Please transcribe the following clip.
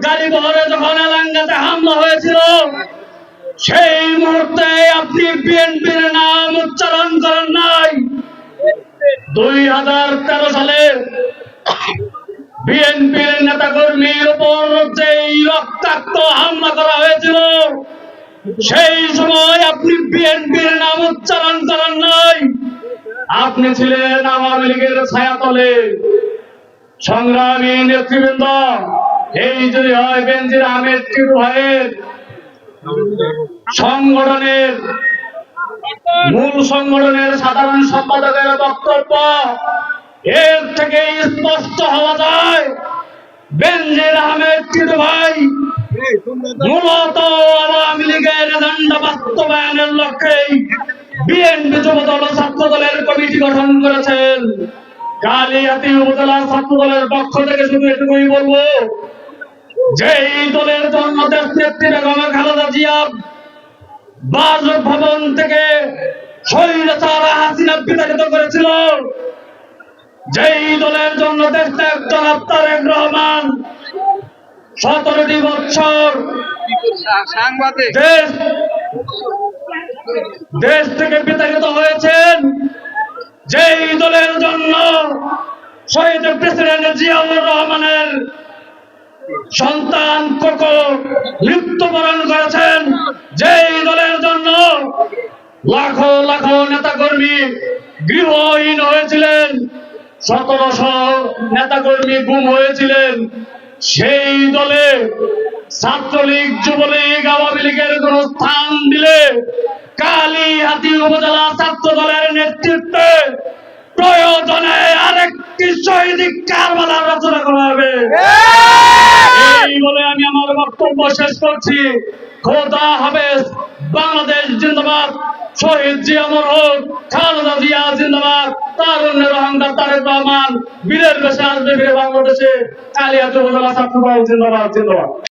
গাড়িবহরে যখন এলাঙ্গাতে হামলা হয়েছিল সেই মুহূর্তে আপনি বিএনপির নাম উচ্চারণ করেন নাই। 2013 সালে বিএনপির নেতাকর্মীর উপর যেই রক্তাক্ত হামলা করা হয়েছিল সেই সময় আপনি বিএনপির নাম উচ্চারণ করেন নাই। আপনি ছিলেন আওয়ামী লীগের ছায়াতলে। সংগ্রামী নেতৃবৃন্দ, এই যদি হয় বেনজির আহমেদ টিটু ভাইয়ের সংগঠনের মূল সংগঠনের সাধারণ সম্পাদকের বক্তব্য, এর থেকে স্পষ্ট হওয়া যায় বেনজির আহমেদ টিটু ভাই মূলত আওয়ামী লীগের এজেন্ডা বাস্তবায়নের লক্ষ্যেই বিএনপি যুবদল ছাত্র দলের কমিটি গঠন করেছেন। কালিয়াতি উপজেলা ছাত্র দলের পক্ষ থেকে শুধু এটুকুই বলবো, যেই দলের জন্য দেশ নেত্রী বেগম খালেদা জিয়া বাসভবন থেকে স্বৈরাচার হাসিনা বিতাড়িত করেছিল, যেই দলের জন্য দেশ ত্যাগ জনাব তারেক রহমান 17টি বছর দেশ থেকে বিতাড়িত হয়েছেন, যেই দলের জন্য শহীদ প্রেসিডেন্ট জিয়াউর রহমানের সন্তান কোকো মৃত্যুবরণ করেছেন, যেই দলের জন্য লাখো লাখো নেতাকর্মী গৃহহীন হয়েছিলেন, 1700 নেতাকর্মী গুম হয়েছিলেন, সেই দলে ছাত্রলীগ যুবলীগ আওয়ামী লীগের কোন স্থান দিলে কালিহাতী উপজেলা ছাত্র দলের নেতৃত্বে প্রয়োজনে আরেকটি শহীদ কারবালার রচনা করা হবে। এই বলে আমি আমার বক্তব্য শেষ করছি। খোদা হাফেজ। বাংলাদেশ জিন্দাবাদ। শহীদ জিয়া অমর হোক। খালেদা জিয়া জিন্দাবাদ। তারুণ্যের অহংকার তারেক রহমান বীরের বেশে আসবে ফিরে বাংলাদেশে। কালিয়াতি উপজেলা ছাত্র দল জিন্দাবাদ জিন্দাবাদ।